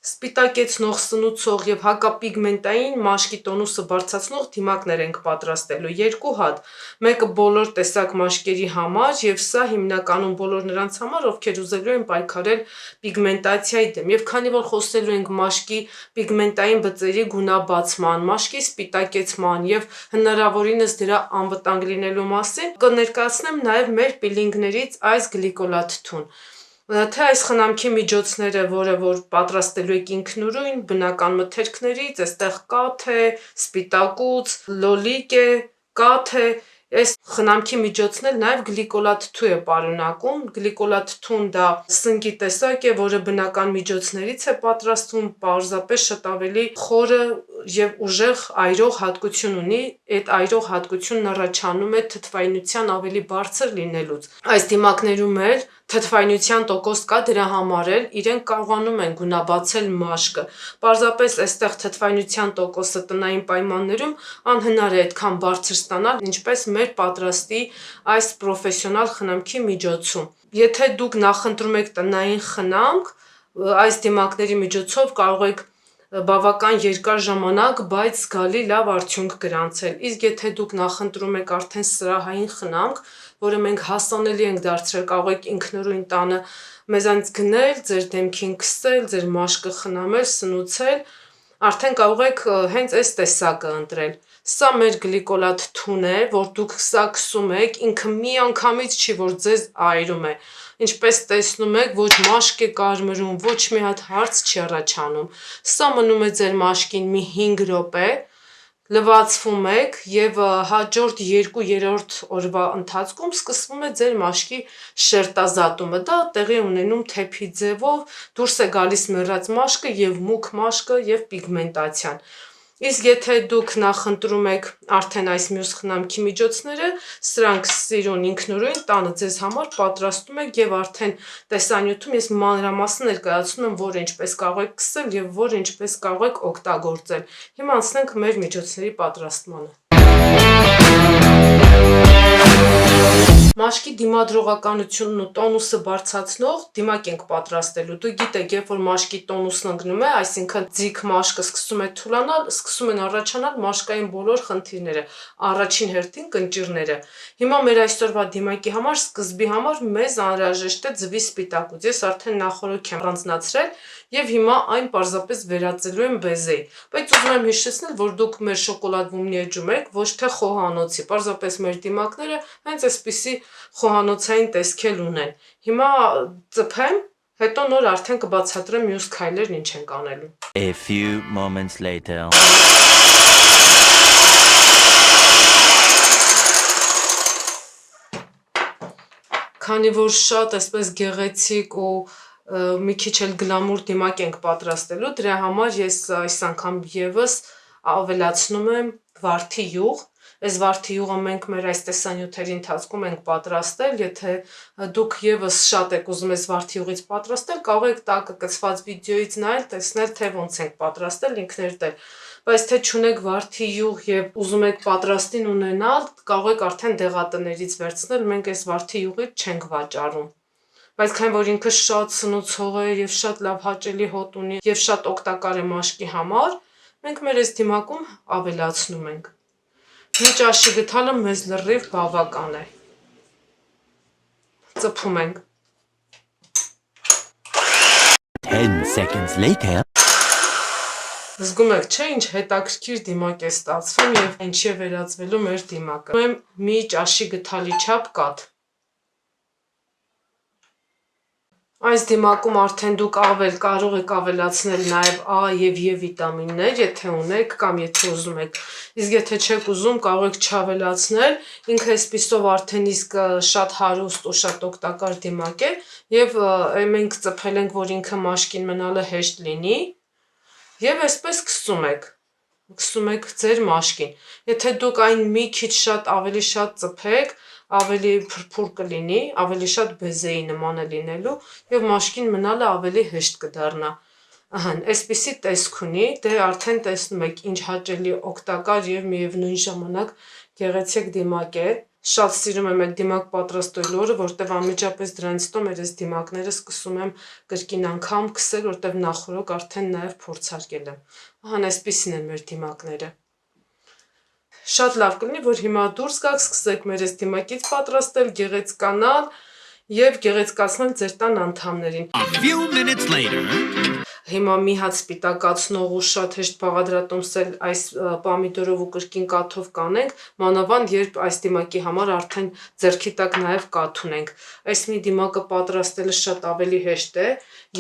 Սպիտակեցնող, սնուցող և հակապիգմենտային մաշկի տոնուսը բարձրացնող դիմակներ ենք պատրաստելու 2 հատ, մեկը բոլոր տեսակ մաշկերի համար և սա հիմնականում բոլոր նրանց համար, ովքեր ուզելու են պայքարել պիգմենտացիայի դեմ, և քանի որ խոսելու ենք մաշկի պիգմենտային բծերի գունաբացման, մաշկի սպիտակեցման և հնարավորինս դրա անվտանգ լինելու մասին, կներկայացնեմ նաև մեր պիլինգներից այս գլիկոլաթթուն։ Թե այս խնամքի միջոցները, որը որ պատրաստելու եք ինքնուրույն բնական մթերքներից, այստեղ կաթ է, սպիտակուց, լոլիկ է, կաթ է, այս խնամքի միջոցն էլ նաև գլիկոլաթթու է պարունակում։ Գլիկոլաթթուն դա սնկի տեսակ է, որը բնական միջոցներից է պատրաստվում, պարզապես շատ ավելի խորը և ուժեղ այրող հատկություն ունի, այդ այրող հատկությունն առաջանում է թթվայնության ավելի բարձր լինելուց։ Այս դիմակներում էլ թթվայնության տոկոս կա, դրա համար էլ իրենք կարողանում են գունաբացել մաշկը։ Պարզապես այստեղ թթվայնության տոկոսը տնային պայմաններում անհնար է այդքան բարձր ստանալ, ինչպես մեր պատրաստի այս պրոֆեսիոնալ խնամքի միջոցում։ Եթե դուք նախընտրում եք տնային խնամք, այս դիմակների միջոցով կարող եք բավական երկար ժամանակ, բայց զգալի լավ արդյունք գրանցել։ Իսկ եթե դուք նախընտրում եք արդեն սրահային խնամք, որը մենք հասանելի ենք դարձրել, կարող եք ինքնուրույն տանը մեզանից գնել, ձեր դեմքին քսել, ձեր մաշկը խնամել, սնուցել, արդեն կարող եք հենց այս տեսակը ընտրել։ Սա մեր գլիկոլաթթուն է, որ դուք սա քսում եք, ինքը միանգամից չի, որ ձեզ այրում է։ Ինչպես տեսնում եք, ոչ մաշկ է կարմրում, ոչ մի հատ հարց չի առաջանում։ Սա մնում է ձեր մաշկին մի 5 րոպե, լվացվում եք և հաջորդ 2-3 օրվա ընթացքում սկսվում է ձեր մաշկի շերտազատումը։ Դա տեղի ունենում թեփի ձևով, դուրս է գալիս մեռած մաշկը և մուգ մաշկը և պիգմենտացիան։ Իսկ եթե դուք նախընտրում եք արդեն այս մյուս խնամքի միջոցները, սրանք սիրուն ինքնուրույն տանը ձեզ համար պատրաստում եք և արդեն տեսանյութում ես մանրամասն ներկայացնում եմ, որը ինչպես կարող եք քսել և որը ինչպես կարող եք օգտագործել։ Հիմա անցնենք մեր միջոցների պատրաստմանը։ Մաշկի դիմադրողականությունն ու տոնուսը բարձրացնող դիմակ ենք պատրաստելու։ Դուք գիտեք, երբ որ մաշկի տոնուսն ընկնում է, այսինքն ձիգ մաշկը սկսում է թուլանալ, սկսում են առաջանալ մաշկային բոլոր խնդիրները, առաջին հերթին կնճիռները։ Հիմա մեր այսօրվա դիմակի համար, սկզբի համար մեզ անհրաժեշտ է ձվի սպիտակուց։ Ես արդեն նախօրոք եմ առանձնացրել և հիմա այն պարզապես վերածելու եմ բեզեի։ Բայց ուզում եմ հիշեցնել, որ դուք մեր շոկոլադվումնի էջում եք, ոչ թե խոհանոցի։ Պարզապես մեր դիմակները հենց այսպիսի խոհանոցային տեսք էլ ունեն։ Հիմա ծփեմ, հետո նոր արդեն կբացատրեմ մյուս քայլերն ինչ ենք անելու։ A few moments later. Քանի որ շատ այսպես գեղեցիկ ու մի քիչ էլ գլամուր դիմակ ենք պատրաստելու, դրա համար ես այս անգամ եւս ավելացնում եմ վարդի յուղ։ Այս վարդի յուղը մենք մեր այս տեսանյութերի ընթացքում ենք պատրաստել։ Եթե դուք եւս շատ եք ուզում այս վարդի յուղից պատրաստել, կարող եք տակը կցված վիդեոից նայել, տեսնել, թե ոնց ենք պատրաստել ինքներդ էլ։ Բայց թե չունեք վարդի յուղ եւ ուզում եք պատրաստին ունենալ, կարող եք արդեն դեղատներից վերցնել, մենք այս վարդի յուղից չենք վաճառում։ Բայց քանի որ ինքը շատ սնուցող է եւ շատ լավ հաճելի հոտ ունի եւ շատ օգտակար է մաշկի համար, մենք մեր այս դիմակում ավելացնում ենք։ Մի ճաշի գթալը մեզ լրիվ բավական է։ Ծփում ենք։ 10 seconds later. Զգում եք, չէ՞, ինչ հետաքրքիր դիմակ է ստացվում եւ ինչի է վերածվելու մեր դիմակը։ Ուզում եմ մի ճաշի գթալի չափ կաթ։ Այս դիմակում արդեն դուք կարող եք ավելացնել նաև A եւ E վիտամիններ, եթե ունեք կամ եթե ուզում եք։ Իսկ եթե չեք ուզում, կարող եք չավելացնել։ Ինքը այսպիսով արդեն իսկ շատ հարուստ ու շատ օգտակար դիմակ է եւ մենք ծփել ենք, որ ինքը մաշկին մնալը հեշտ լինի եւ այսպես քսում եք ձեր մաշկին։ Եթե դուք այն մի քիչ ավելի շատ ծփեք, ավելի փրփուր կլինի, ավելի շատ բեզեի նման է լինելու եւ մաշկին մնալը ավելի հեշտ կդառնա։ Ահա, այսպիսի տեսք ունի, դե արդեն տեսնում եք ինչ հաճելի օգտակար եւ միևնույն ժամանակ գեղեցիկ դիմակ է։ Շատ սիրում եմ այդ դիմակ պատրաստելու օրը, որտեվ անմիջապես դրանից հետո մեր այս դիմակները սկսում եմ կրկին անգամ քսել, որտեվ նախորոք արդեն նաև փորձարկել եմ։ Ահա այսպիսին են մեր դիմակները։ Շատ լավ կլինի, որ հիմա դուրս գաք, սկսեք մեր այս դիմակից պատրաստել, գեղեցկանալ եւ գեղեցկացնել ձեր տան անդամներին։ A few minutes later. Հիմա մի հատ սպիտակացնող ու շատ հեշտ բաղադրատոմսել այս պամիդորով ու կրկին կաթով կանենք, մանավանդ երբ այս դիմակի համար արդեն ձեռքի տակ նաև կաթ ունենք։ Այս մի դիմակը պատրաստելը շատ ավելի հեշտ է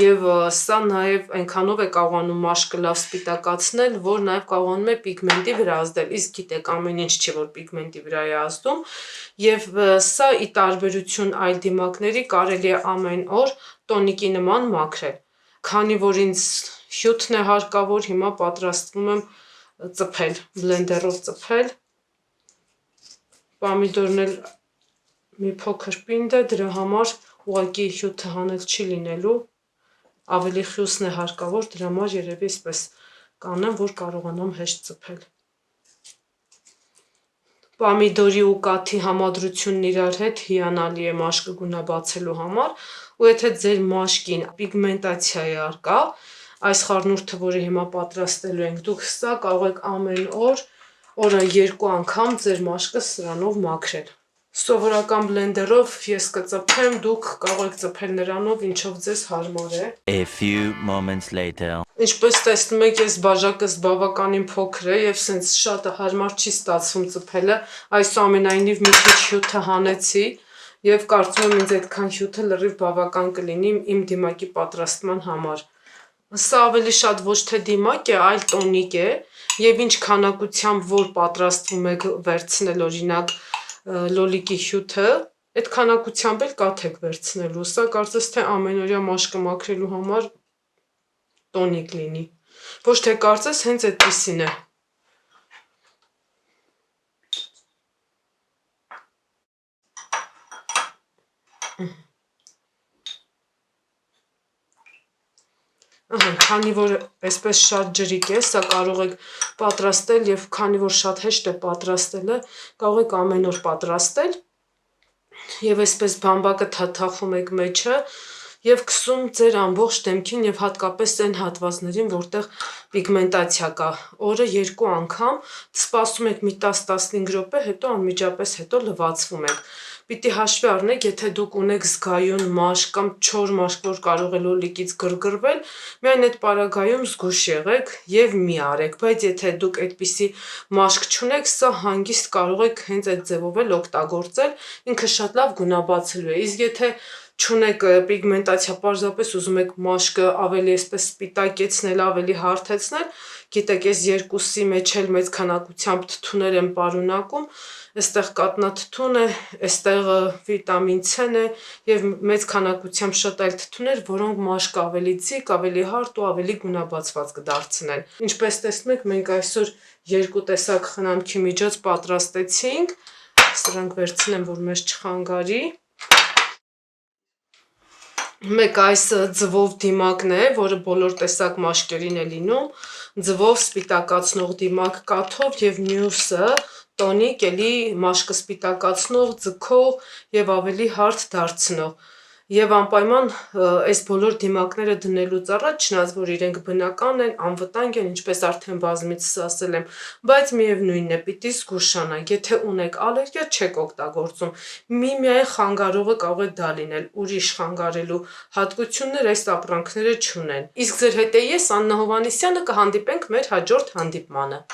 եւ սա նաև այնքանով է կարողանում մաշկը լավ սպիտակացնել, որ նաև կարողանում է պիգմենտի վրա ազդել։ Իսկ գիտեք, ամեն ինչ չի, որ պիգմենտի վրա է ազդում, եւ սա ի տարբերություն այլ դիմակների կարելի է ամեն օր տոնիկի նման մաքրել։ Քանի որ ինձ հյութն է հարկավոր, հիմա պատրաստվում եմ ծփել, բլենդերով ծփել։ Պամիդորն էլ մի փոքր պինդ է, դրա համար ուղղակի հյութը հանել չի լինելու, ավելի խյուսն է հարկավոր, դրա համար երևի այսպես կանեմ, որ կարողանամ հեշտ ծփել։ Պամիդորի ու կաթի համադրությունն իրար հետ հիանալի է մաշկը գունաբացելու համար, ու եթե ձեր մաշկին պիգմենտացիա է արկա, այս խառնուրդը, որը հիմա պատրաստելու ենք, դուք սա կարող եք ամեն օր, օրը 2 անգամ ձեր մաշկը սրանով մաքրել։ Սովորական բլենդերով ես կծփեմ, դուք կարող եք ծփել նրանով, ինչով ձեզ հարմար է։ A few moments later. Ինչպես տեսնում եք, ես բաժակս բավականին փոքր է եւ սենց շատ հարմար չի ստացվում ծփելը, այսուամենայնիվ մի քիչ հյութը հանեցի եւ կարծում եմ ինձ այդքան հյութը լրիվ բավական կլինի իմ դիմակի պատրաստման համար։ Սա ավելի շատ ոչ թե դիմակ է, այլ տոնիկ է եւ ինչ քանակությամբ որ պատրաստվում եք վերցնել, օրինակ լոլիկի հյութը, այդ քանակությամբ էլ կաթ եք վերցնելու։ Սա կարծես թե ամենօրյա մաշկը մաքրելու համար տոնիկ լինի։ Ոչ թե կարծես, հենց այդպիսին է։ Քանի որ այսպես շատ ջրիկ է, սա կարող եք պատրաստել եւ քանի որ շատ հեշտ է պատրաստելը, կարող եք ամեն օր պատրաստել եւ այսպես բամբակը թաթախում եք մեջը եւ քսում ձեր ամբողջ դեմքին եւ հատկապես այն հատվածներին, որտեղ պիգմենտացիա կա։ Օրը 2 անգամ սպասում եք մի 10-15 րոպե, հետո անմիջապես հետո լվացվում եք։ Պիտի հաշվի առնեք, եթե դուք ունեք զգայուն մաշկ կամ չոր մաշկ, որ կարող է լոլիկից գրգռվել, միայն այդ պարագայում զգույշ եղեք եւ մի արեք, բայց եթե դուք այդպիսի մաշկ չունեք, սա հանգիստ կարող եք հենց այդ ձևով էլ օգտագործել, ինքը շատ լավ գունաբացելու է։ Իսկ եթե չունեք պիգմենտացիա, պարզապես ուզում եք մաշկը ավելի այսպես սպիտակեցնել, ավելի հարթեցնել, գիտեք, այս երկուսի մեջ էլ մեծ քանակությամբ թթուներ են պարունակում, այստեղ կատնաթթուն է, այստեղ վիտամին C-ն է եւ մեծ քանակությամբ շատ այլ թթուներ, որոնք մաշկը ավելի ձիգ, ավելի հարթ ու ավելի գունաբացված կդարձնեն։ Ինչպես տեսնում եք, մենք այսօր 2 տեսակ խնամքի միջոց պատրաստեցինք, սրանք վերցնեմ, որ մեզ չխանգարի։ Մեկ այս ձվով դիմակն է, որը բոլոր տեսակ մաշկերին է լինում, ձվով սպիտակացնող դիմակ կաթով եւ մյուսը տոնիկ էլի մաշկը սպիտակացնող, ձգող եւ ավելի հարթ դարձնող։ Եվ անպայման այս բոլոր դիմակները դնելուց առաջ, չնայած որ իրենք բնական են, անվտանգ են, ինչպես արդեն բազմիցս ասել եմ, բայց միևնույնն է, պիտի զգուշանաք, եթե ունեք ալերգիա, չեք օգտագործում։ Միայն խանգարողը կարող է դա լինել, ուրիշ խանգարելու հատկություններ այս ապրանքները չունեն։ Իսկ ձեր հետ է ես, Աննա Հովհաննիսյանը, կհանդիպենք մեր հաջորդ հանդիպմանը։